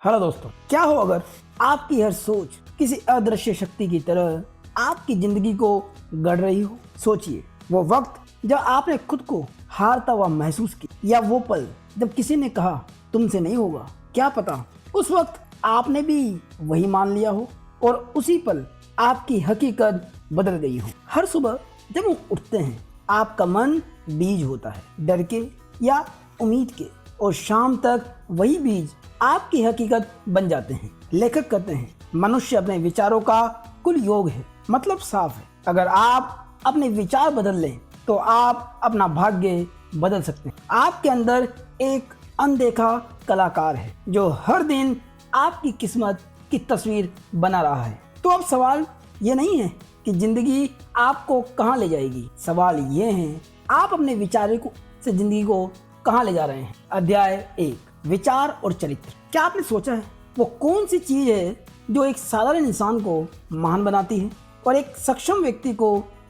Hello दोस्तों, क्या हो अगर आपकी हर सोच किसी अदृश्य शक्ति की तरह आपकी जिंदगी को गढ़ रही हो। सोचिए, वो वक्त जब आपने खुद को हारता हुआ महसूस किया, या वो पल जब किसी ने कहा तुमसे नहीं होगा। क्या पता उस वक्त आपने भी वही मान लिया हो और उसी पल आपकी हकीकत बदल गई हो। हर सुबह जब हम उठते हैं, आपका मन बीज होता है, डर के या उम्मीद के, और शाम तक वही बीज आपकी हकीकत बन जाते हैं। लेखक कहते हैं, मनुष्य अपने विचारों का कुल योग है। मतलब साफ है, अगर आप अपने विचार बदल लें तो आप अपना भाग्य बदल सकते हैं। आपके अंदर एक अनदेखा कलाकार है जो हर दिन आपकी किस्मत की तस्वीर बना रहा है। तो अब सवाल ये नहीं है कि जिंदगी आपको कहाँ ले जाएगी, सवाल ये है आप अपने विचारों से जिंदगी को कहाँ ले जा रहे हैं। अध्याय 1, विचार और चरित्र। क्या आपने सोचा है वो कौन सी चीज है जो एक साधारण इंसान को महान बनाती है और एक सक्षम व्यक्ति को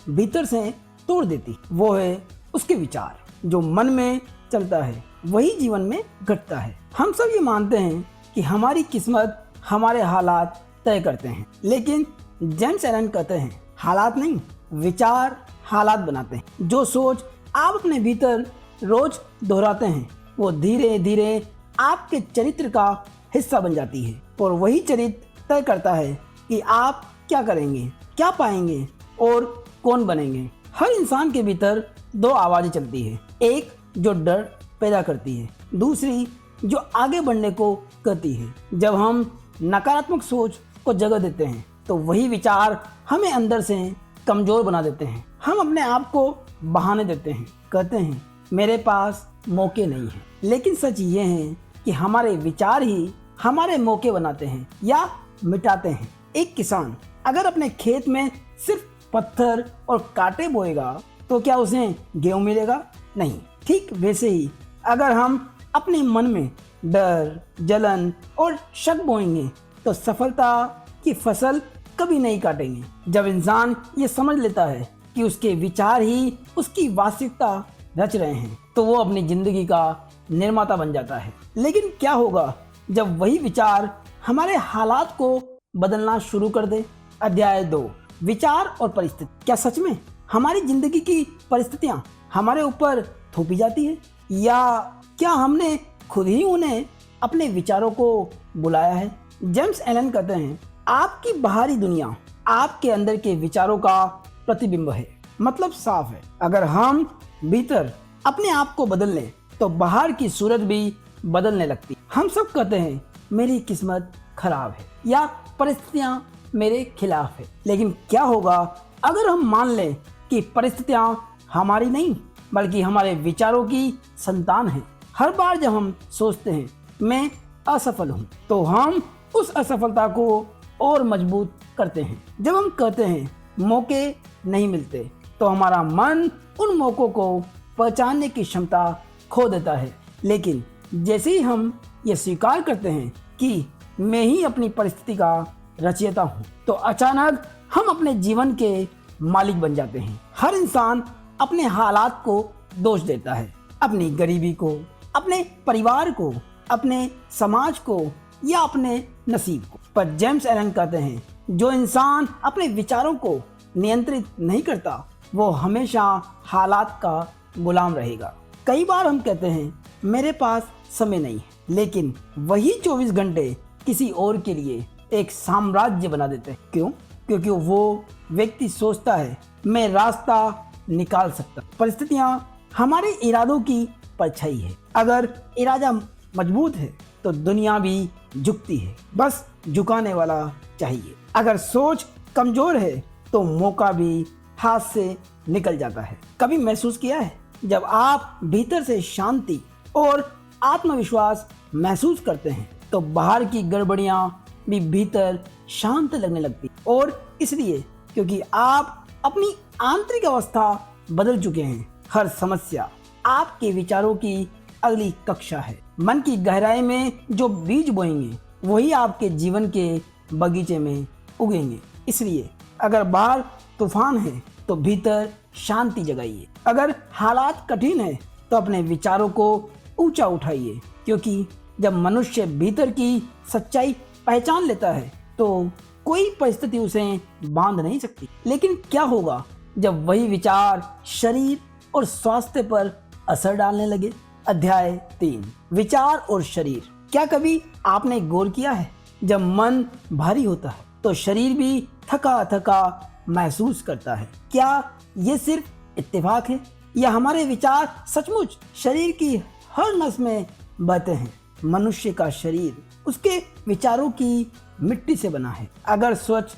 भीतर से तोड़ देती है? वो है उसके विचार। जो मन में चलता है वही जीवन में घटता है। हम सब ये मानते हैं कि हमारी किस्मत हमारे हालात तय करते हैं, लेकिन जेम्स एलन कहते हैं हालात नहीं, विचार हालात बनाते हैं। जो सोच आप अपने भीतर रोज दोहराते हैं वो धीरे धीरे आपके चरित्र का हिस्सा बन जाती है, और वही चरित्र तय करता है कि आप क्या करेंगे, क्या पाएंगे और कौन बनेंगे। हर इंसान के भीतर दो आवाजें चलती है, एक जो डर पैदा करती है, दूसरी जो आगे बढ़ने को कहती है। जब हम नकारात्मक सोच को जगह देते हैं तो वही विचार हमें अंदर से कमजोर बना देते हैं। हम अपने आप को बहाने देते हैं, कहते हैं मेरे पास मौके नहीं है, लेकिन सच ये है कि हमारे विचार ही हमारे मौके बनाते हैं या मिटाते हैं। एक किसान अगर अपने खेत में सिर्फ पत्थर और कांटे बोएगा तो क्या उसे गेहूं मिलेगा? नहीं। ठीक वैसे ही अगर हम अपने मन में डर, जलन और शक बोएंगे तो सफलता की फसल कभी नहीं काटेंगे। जब इंसान ये समझ लेता है कि उसके विचार ही उसकी वास्तविकता रच रहे हैं तो वो अपनी जिंदगी का निर्माता बन जाता है। लेकिन क्या होगा जब वही विचार हमारे हालात को बदलना शुरू कर दे? अध्याय 2, विचार और परिस्थिति। क्या सच में हमारी जिंदगी की परिस्थितियां हमारे ऊपर थोपी जाती है, या क्या हमने खुद ही उन्हें अपने विचारों को बुलाया है? जेम्स एलन कहते हैं आपकी बाहरी दुनिया आपके अंदर के विचारों का प्रतिबिंब है। मतलब साफ है, अगर हम भीतर अपने आप को बदल लें तो बाहर की सूरत भी बदलने लगती। हम सब कहते हैं मेरी किस्मत खराब है या परिस्थितियां मेरे खिलाफ है, लेकिन क्या होगा अगर हम मान लें कि परिस्थितियां हमारी नहीं बल्कि हमारे विचारों की संतान है? हर बार जब हम सोचते हैं मैं असफल हूं तो हम उस असफलता को और मजबूत करते हैं। जब हम कहते हैं मौके नहीं मिलते तो हमारा मन उन मौकों को पहचानने की क्षमता खो देता है। लेकिन जैसे ही हम ये स्वीकार करते हैं कि मैं ही अपनी परिस्थिति का रचयिता हूँ तो अचानक हम अपने जीवन के मालिक बन जाते हैं। हर इंसान अपने हालात को दोष देता है, अपनी गरीबी को, अपने परिवार को, अपने समाज को या अपने नसीब को। पर जेम्स एलन कहते हैं जो इंसान अपने विचारों को नियंत्रित नहीं करता वो हमेशा हालात का गुलाम रहेगा। कई बार हम कहते हैं मेरे पास समय नहीं है, लेकिन वही 24 घंटे किसी और के लिए एक साम्राज्य बना देते हैं। क्यों? क्योंकि वो व्यक्ति सोचता है मैं रास्ता निकाल सकता। परिस्थितियां हमारे इरादों की परछाई है। अगर इरादा मजबूत है तो दुनिया भी झुकती है, बस झुकाने वाला चाहिए। अगर सोच कमजोर है तो मौका भी हाथ से निकल जाता है। कभी महसूस किया है जब आप भीतर से शांति और आत्मविश्वास महसूस करते हैं तो बाहर की गड़बड़ियां भी भीतर शांत लगने लगती, और इसलिए क्योंकि आप अपनी आंतरिक अवस्था बदल चुके हैं। हर समस्या आपके विचारों की अगली कक्षा है। मन की गहराई में जो बीज बोएंगे वही आपके जीवन के बगीचे में उगेंगे। इसलिए अगर बाहर तूफान है तो भीतर शांति जगाइए। अगर हालात कठिन है तो अपने विचारों को ऊंचा उठाइए, क्योंकि जब मनुष्य भीतर की सच्चाई पहचान लेता है तो कोई परिस्थिति उसे बांध नहीं सकती। लेकिन क्या होगा जब वही विचार शरीर और स्वास्थ्य पर असर डालने लगे? अध्याय 3, विचार और शरीर। क्या कभी आपने गौर किया है, जब मन भारी होता है तो शरीर भी थका थका महसूस करता है? क्या ये सिर्फ इत्तेफाक है या हमारे विचार सचमुच शरीर की हर नस में बहते हैं? मनुष्य का शरीर उसके विचारों की मिट्टी से बना है। अगर सोच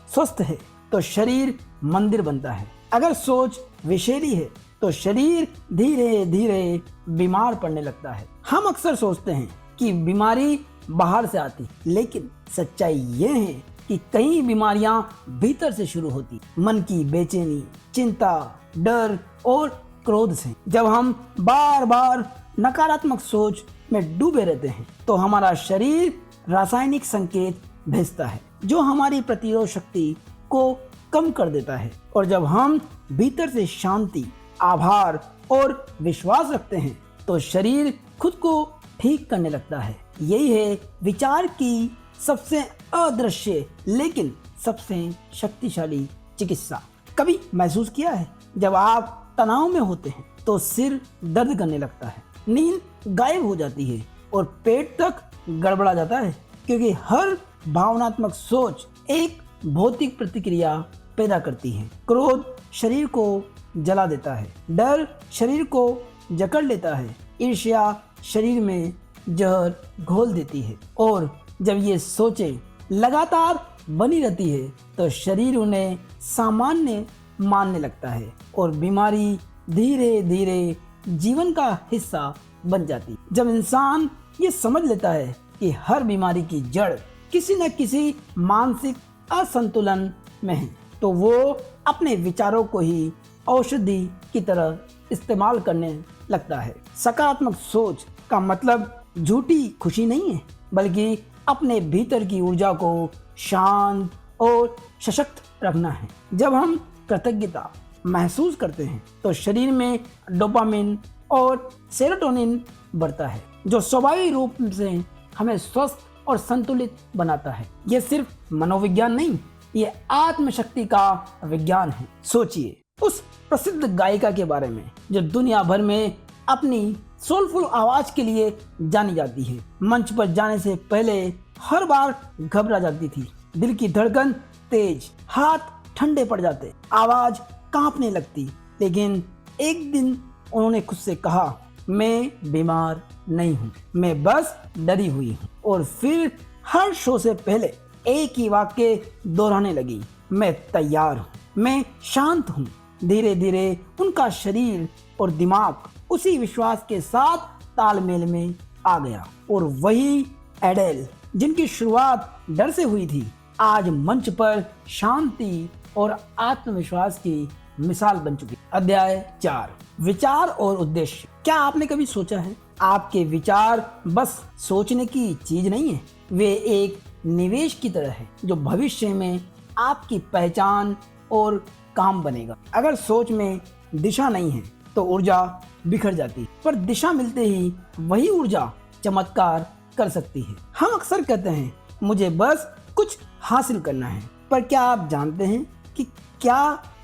स्वस्थ है तो शरीर मंदिर बनता है। अगर सोच विषैली है तो शरीर धीरे धीरे बीमार पड़ने लगता है। हम अक्सर सोचते हैं कि बीमारी बाहर से आती, लेकिन सच्चाई ये है कि कई बीमारियां भीतर से शुरू होती, मन की बेचैनी, चिंता, डर और क्रोध से। जब हम बार बार नकारात्मक सोच में डूबे रहते हैं तो हमारा शरीर रासायनिक संकेत भेजता है जो हमारी प्रतिरोध शक्ति को कम कर देता है। और जब हम भीतर से शांति, आभार और विश्वास रखते हैं तो शरीर खुद को ठीक करने लगता है। यही है विचार की सबसे अदृश्य लेकिन सबसे शक्तिशाली चिकित्सा। कभी महसूस किया है, जब आप तनाव में होते हैं तो सिर दर्द करने लगता है, नींद गायब हो जाती है और पेट तक गड़बड़ा जाता है, क्योंकि हर भावनात्मक सोच एक भौतिक प्रतिक्रिया पैदा करती है। क्रोध शरीर को जला देता है, डर शरीर को जकड़ लेता है, ईर्ष्या शरीर में जहर घोल देती है। और जब ये सोचें लगातार बनी रहती है तो शरीर उन्हें सामान्य मानने लगता है और बीमारी धीरे धीरे जीवन का हिस्सा बन जाती। जब इंसान ये समझ लेता है कि हर बीमारी की जड़ किसी न किसी मानसिक असंतुलन में है तो वो अपने विचारों को ही औषधि की तरह इस्तेमाल करने लगता है। सकारात्मक सोच का मतलब झूठी खुशी नहीं है, बल्कि अपने भीतर की ऊर्जा को शांत और सशक्त रखना है। जब हम कृतज्ञता महसूस करते हैं तो शरीर में डोपामिन और सेरोटोनिन बढ़ता है, जो स्वाभाविक रूप से हमें स्वस्थ और संतुलित बनाता है। यह सिर्फ मनोविज्ञान नहीं, ये आत्मशक्ति का विज्ञान है। सोचिए उस प्रसिद्ध गायिका के बारे में जो दुनिया भर में अपनी सोलफुल आवाज के लिए जानी जाती है। मंच पर जाने से पहले हर बार घबरा जाती थी, दिल की धड़कन तेज, हाथ ठंडे पड़ जाते, आवाज कांपने लगती। लेकिन एक दिन उन्होंने खुद से कहा, मैं बीमार नहीं हूँ, मैं बस डरी हुई हूँ। और फिर हर शो से पहले एक ही वाक्य दोहराने लगी, मैं तैयार हूँ, मैं शांत हूँ। धीरे धीरे उनका शरीर और दिमाग उसी विश्वास के साथ तालमेल में आ गया। और वही एडेल जिनकी शुरुआत डर से हुई थी, आज मंच पर शांति और आत्मविश्वास की मिसाल बन चुकी। अध्याय 4, विचार और उद्देश्य। क्या आपने कभी सोचा है, आपके विचार बस सोचने की चीज नहीं है, वे एक निवेश की तरह है जो भविष्य में आपकी पहचान और काम बनेगा। अगर सोच में दिशा नहीं है तो ऊर्जा बिखर जाती, पर दिशा मिलते ही वही ऊर्जा चमत्कार कर सकती है। हम अक्सर कहते हैं, मुझे बस कुछ हासिल करना है, पर क्या आप जानते हैं कि क्या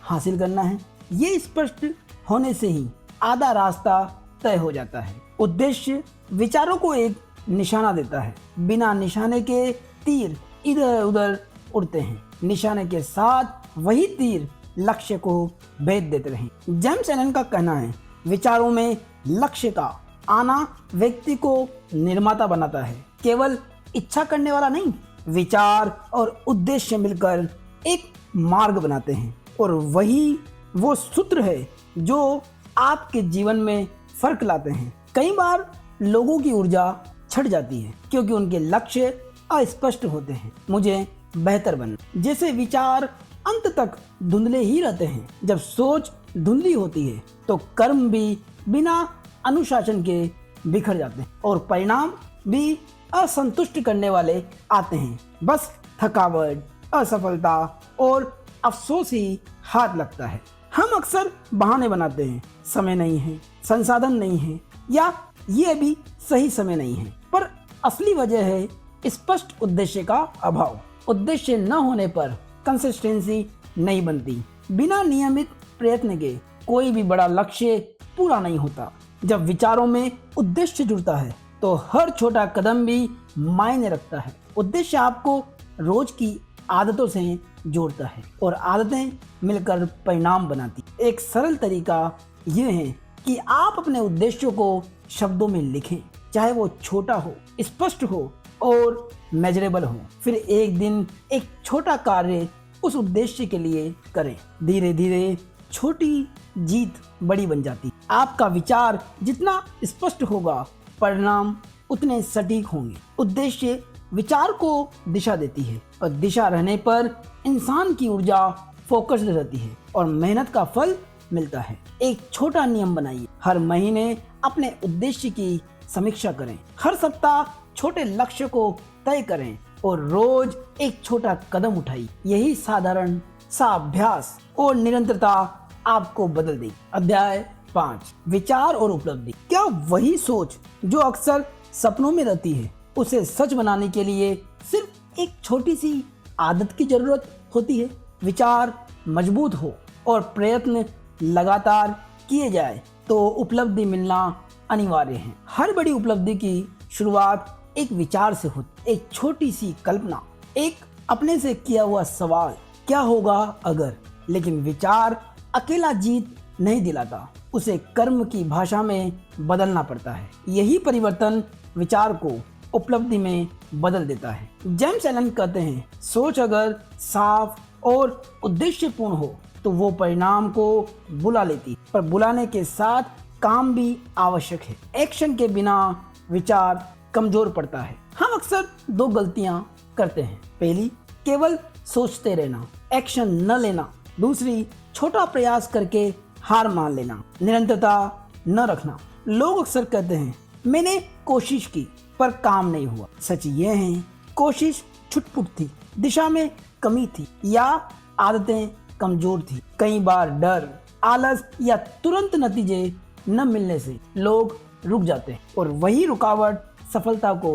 हासिल करना है? ये स्पष्ट होने से ही आधा रास्ता तय हो जाता है। उद्देश्य विचारों को एक निशाना देता है, बिना निशाने के तीर इधर उधर उड़ते हैं, निशाने के साथ वही तीर लक्ष्य को भेद देते रहें। जेम्स एलन का कहना है, विचारों में लक्ष्य का आना व्यक्ति को निर्माता बनाता है, केवल इच्छा करने वाला नहीं। विचार और उद्देश्य मिलकर एक मार्ग बनाते हैं और वही वो सूत्र है जो आपके जीवन में फर्क लाते हैं। कई बार लोगों की ऊर्जा छट जाती है क्योंकि उनके लक्ष्य अस्पष्ट होते हैं। मुझे बेहतर बनना जैसे विचार अंत तक धुंधले ही रहते हैं। जब सोच धुंधली होती है तो कर्म भी बिना अनुशासन के बिखर जाते हैं और परिणाम भी असंतुष्ट करने वाले आते हैं। बस थकावट, असफलता और अफसोस ही हाथ लगता है। हम अक्सर बहाने बनाते हैं, समय नहीं है, संसाधन नहीं है, या ये अभी सही समय नहीं है। पर असली वजह है स्पष्ट उद्देश्य का अभाव। उद्देश्य न होने पर कंसिस्टेंसी नहीं बनती। बिना नियमित प्रयत्न के कोई भी बड़ा लक्ष्य पूरा नहीं होता। जब विचारों में उद्देश्य जुड़ता है तो हर छोटा कदम भी मायने रखता है। उद्देश्य आपको रोज की आदतों से जोड़ता है और आदतें मिलकर परिणाम बनाती। एक सरल तरीका यह है कि आप अपने उद्देश्यों को शब्दों में लिखें, चाहे वो छोटा हो, स्पष्ट हो और मेजरेबल हो। फिर एक दिन एक छोटा कार्य उस उद्देश्य के लिए करें। धीरे धीरे छोटी जीत बड़ी बन जाती। आपका विचार जितना स्पष्ट होगा, परिणाम उतने सटीक होंगे। उद्देश्य विचार को दिशा देती है और दिशा रहने पर इंसान की ऊर्जा फोकस्ड रहती है और मेहनत का फल मिलता है। एक छोटा नियम बनाइए, हर महीने अपने उद्देश्य की समीक्षा करें। हर सप्ताह छोटे लक्ष्य को तय करें और रोज एक छोटा कदम उठाइए। यही साधारण सा अभ्यास और निरंतरता आपको बदल देगी। अध्याय 5, विचार और उपलब्धि। क्या वही सोच जो अक्सर सपनों में रहती है, उसे सच बनाने के लिए सिर्फ एक छोटी सी आदत की जरूरत होती है? विचार मजबूत हो और प्रयत्न लगातार किए जाए तो उपलब्धि मिलना अनिवार्य है। हर बड़ी उपलब्धि की शुरुआत एक विचार से होती। एक छोटी सी कल्पना, एक अपने से किया हुआ सवाल, क्या होगा अगर। लेकिन विचार अकेला जीत नहीं दिलाता, उसे कर्म की भाषा में बदलना पड़ता है। यही परिवर्तन विचार को उपलब्धि में बदल देता है। जेम्स एलन कहते हैं, सोच अगर साफ और उद्देश्यपूर्ण हो तो वो परिणाम को बुला लेती, पर बुलाने के साथ काम भी आवश्यक है। एक्शन के बिना विचार कमजोर पड़ता है। हम अक्सर दो गलतियां करते हैं। पहली, केवल सोचते रहना, एक्शन न लेना। दूसरी, छोटा प्रयास करके हार मान लेना, निरंतरता न रखना। लोग अक्सर कहते हैं, मैंने कोशिश की पर काम नहीं हुआ। सच ये है, कोशिश छुटपुट थी, दिशा में कमी थी या आदतें कमजोर थी। कई बार डर, आलस या तुरंत नतीजे न मिलने से लोग रुक जाते हैं और वही रुकावट सफलता को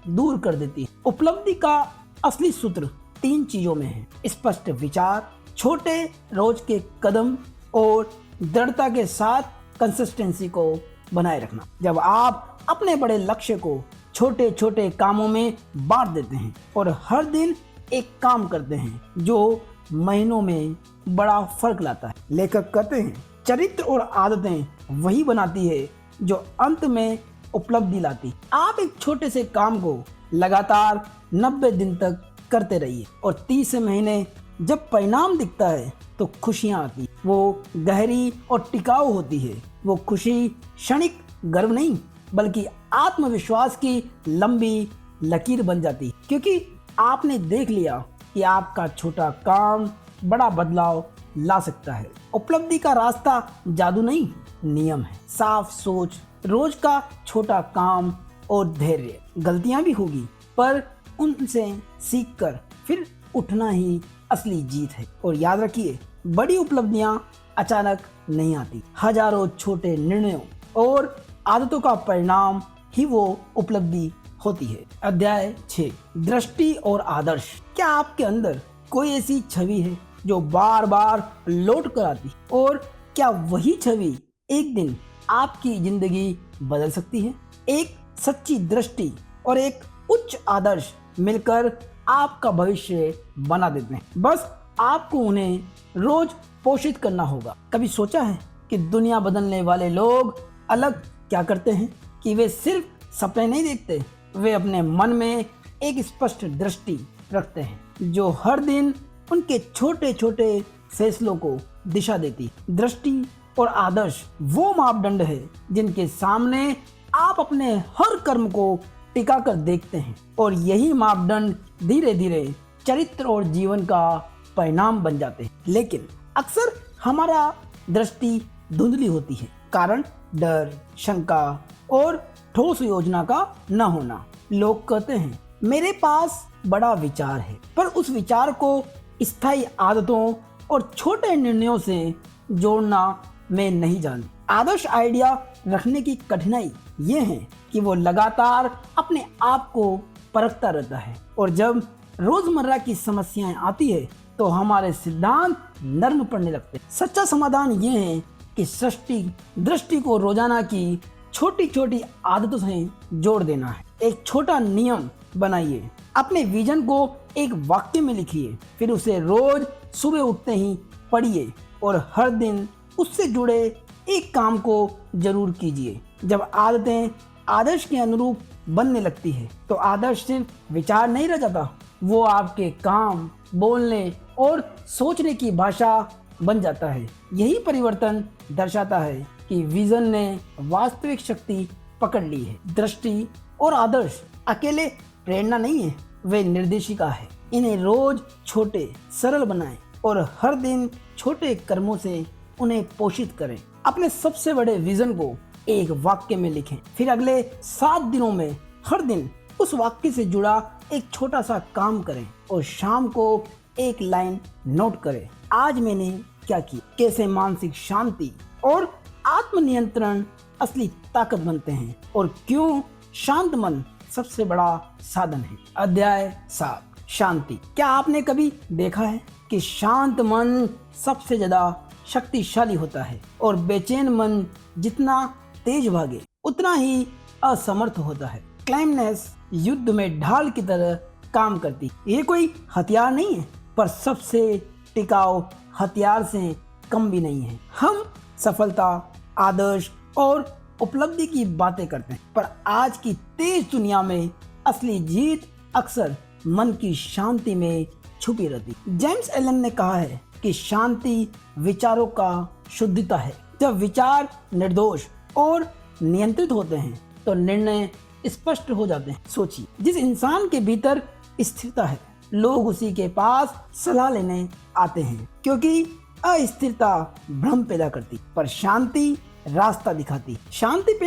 दूर कर देती है। उपलब्धि का असली सूत्र 3 चीजों में है: स्पष्ट विचार, छोटे रोज के कदम और दृढ़ता के साथ कंसिस्टेंसी को बनाए रखना। जब आप अपने बड़े लक्ष्य को छोटे छोटे कामों में बांट देते हैं और हर दिन एक काम करते हैं जो महीनों में बड़ा फर्क लाता है। लेखक कहते हैं, चरित्र और आदतें वही बनाती है जो अंत में उपलब्धि लाती। आप एक छोटे से काम को लगातार 90 दिन तक करते रहिए और 30 महीने जब परिणाम दिखता है तो खुशियां आती। वो गहरी और टिकाऊ होती है। वो खुशी क्षणिक गर्व नहीं बल्कि आत्मविश्वास की लंबी लकीर बन जाती, क्योंकि आपने देख लिया कि आपका छोटा काम बड़ा बदलाव ला सकता है। उपलब्धि का रास्ता जादू नहीं, नियम है। साफ सोच, रोज का छोटा काम और धैर्य। गलतियां भी होगी पर उनसे सीखकर फिर उठना ही असली जीत है। और याद रखिए, बड़ी उपलब्धियां अचानक नहीं आती। हजारों छोटे निर्णयों और आदतों का परिणाम ही वो उपलब्धि होती है। अध्याय 6, दृष्टि और आदर्श। क्या आपके अंदर कोई ऐसी छवि है जो बार बार लौट कर आती, और क्या वही छवि एक दिन आपकी जिंदगी बदल सकती है? एक सच्ची दृष्टि और एक उच्च आदर्श मिलकर आपका भविष्य बना देते हैं। बस आपको उन्हें रोज पोषित करना होगा। कभी सोचा है कि दुनिया बदलने वाले लोग अलग क्या करते हैं? कि वे सिर्फ सपने नहीं देखते, वे अपने मन में एक स्पष्ट दृष्टि रखते हैं जो हर दिन उनके छोटे छोटे फैसलों को दिशा देती। दृष्टि और आदर्श वो मापदंड है जिनके सामने आप अपने हर कर्म को टिका कर देखते हैं, और यही मापदंड धीरे धीरे चरित्र और जीवन का परिणाम बन जाते हैं। लेकिन अक्सर हमारा दृष्टि धुंधली होती है, कारण डर, शंका और ठोस योजना का न होना। लोग कहते हैं, मेरे पास बड़ा विचार है, पर उस विचार को स्थायी आदतों और छोटे निर्णयों से जोड़ना मैं नहीं जानती। आदर्श आइडिया रखने की कठिनाई ये है कि वो लगातार अपने आप को परखता रहता है, और जब रोजमर्रा की समस्याएं आती है तो हमारे सिद्धांत नर्म पड़ने लगते हैं। सच्चा समाधान ये है कि सृष्टि दृष्टि को रोजाना की छोटी छोटी आदतों से जोड़ देना है। एक छोटा नियम बनाइए, अपने विजन को एक वाक्य में लिखिए, फिर उसे रोज सुबह उठते ही पढ़िए और हर दिन उससे जुड़े एक काम को जरूर कीजिए। जब आदतें आदर्श के अनुरूप बनने लगती है तो आदर्श सिर्फ विचार नहीं रह जाता, वो आपके काम, बोलने और सोचने की भाषा बन जाता है। यही परिवर्तन दर्शाता है कि विजन ने वास्तविक शक्ति पकड़ ली है। दृष्टि और आदर्श अकेले प्रेरणा नहीं है, वे निर्देशिका है। इन्हें रोज छोटे सरल बनाएं और हर दिन छोटे कर्मों से उन्हें पोषित करें। अपने सबसे बड़े विजन को एक वाक्य में लिखें, फिर अगले 7 दिनों में हर दिन उस वाक्य से जुड़ा एक छोटा सा काम करें और शाम को एक लाइन नोट करें। आज मैंने क्या किया, कैसे मानसिक शांति और आत्मनियंत्रण असली ताकत बनते हैं और क्यों शांत मन सबसे बड़ा साधन है। अध्याय 7, शांति। क्या आपने कभी देखा है कि शांत मन सबसे ज्यादा शक्तिशाली होता है और बेचैन मन जितना तेज भागे उतना ही असमर्थ होता है। क्लाइमनेस युद्ध में ढाल की तरह काम करती। ये कोई हथियार नहीं है, पर सबसे टिकाऊ हथियार से कम भी नहीं है। हम सफलता, आदर्श और उपलब्धि की बातें करते हैं, पर आज की तेज दुनिया में असली जीत अक्सर मन की शांति में छुपी रहती। जेम्स एलन ने कहा है कि शांति विचारों का शुद्धता है। जब विचार निर्दोष और नियंत्रित होते हैं तो निर्णय स्पष्ट हो जाते हैं। सोचिए, जिस इंसान के भीतर स्थिरता है, लोग उसी के पास सलाह लेने आते हैं, क्योंकि अस्थिरता भ्रम पैदा करती, पर शांति रास्ता दिखाती। शांति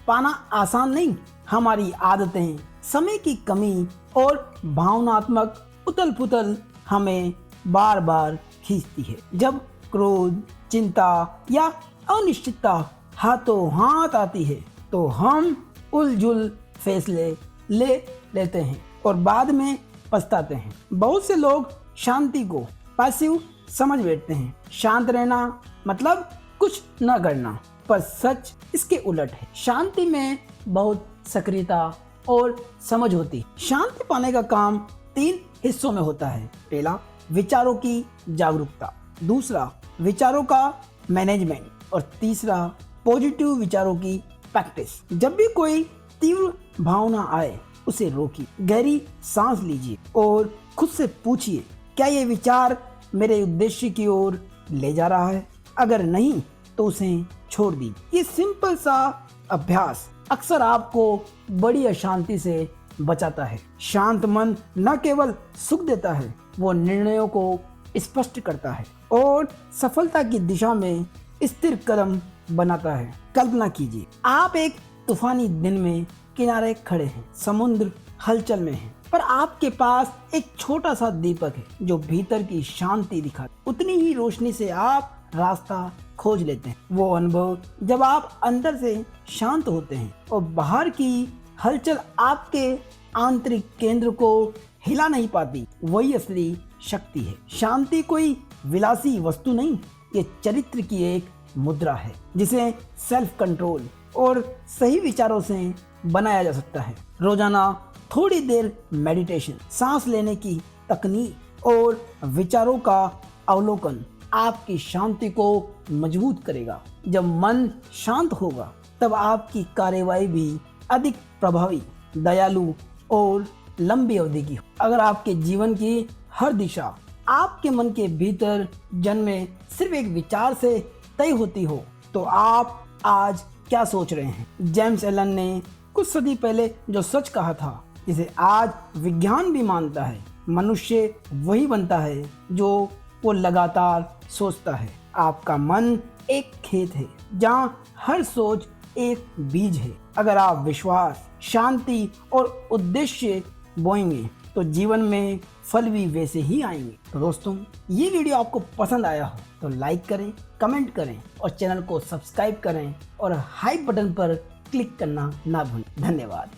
पाना आसान नहीं। हमारी आदतें, समय की कमी और भावनात्मक उथल पुथल हमें बार बार खींचती है। जब क्रोध, चिंता या अनिश्चितता हाथों हाथ आती है तो हम उलझुल फैसले ले लेते हैं और बाद में पछताते हैं। बहुत से लोग शांति को पैसिव समझ बैठते हैं। शांत रहना मतलब कुछ न करना, पर सच इसके उलट है। शांति में बहुत सक्रियता और समझ होती। शांति पाने का काम 3 हिस्सों में होता है। पहला, विचारों की जागरूकता। दूसरा, विचारों का मैनेजमेंट। और तीसरा, पॉजिटिव विचारों की प्रैक्टिस। जब भी कोई तीव्र भावना आए उसे रोकिए, गहरी सांस लीजिए और खुद से पूछिए, क्या ये विचार मेरे उद्देश्य की ओर ले जा रहा है? अगर नहीं तो उसे छोड़ दीजिए। ये सिंपल सा अभ्यास अक्सर आपको बड़ी अशांति से बचाता है। शांत मन न केवल सुख देता है, वो निर्णयों को स्पष्ट करता है और सफलता की दिशा में स्थिर कदम बनाता है। कल्पना कीजिए, आप एक तूफानी दिन में किनारे खड़े हैं, समुद्र हलचल में है, पर आपके पास एक छोटा सा दीपक है जो भीतर की शांति दिखाता। उतनी ही रोशनी से आप रास्ता खोज लेते हैं। वो अनुभव जब आप अंदर से शांत होते हैं और बाहर की हलचल आपके आंतरिक केंद्र को हिला नहीं पाती, वही असली शक्ति है। शांति कोई विलासी वस्तु नहीं, ये चरित्र की एक मुद्रा है जिसे सेल्फ कंट्रोल और सही विचारों से बनाया जा सकता है। रोजाना थोड़ी देर मेडिटेशन, सांस लेने की तकनीक और विचारों का अवलोकन आपकी शांति को मजबूत करेगा। जब मन शांत होगा तब आपकी कार्यवाही भी अधिक प्रभावी, दयालु और लंबी अवधि की हो। अगर आपके जीवन की हर दिशा आपके मन के भीतर जन्मे सिर्फ एक विचार से तय होती हो तो आप आज क्या सोच रहे हैं? जेम्स एलन ने कुछ सदी पहले जो सच कहा था, जिसे आज विज्ञान भी मानता है, मनुष्य वही बनता है जो वो लगातार सोचता है। आपका मन एक खेत है जहाँ हर सोच एक बीज है। अगर आप विश्वास, शांति और उद्देश्य बोएंगे तो जीवन में फल भी वैसे ही आएंगे। तो दोस्तों, ये वीडियो आपको पसंद आया हो तो लाइक करें, कमेंट करें और चैनल को सब्सक्राइब करें और हाई बटन पर क्लिक करना ना भूलें। धन्यवाद।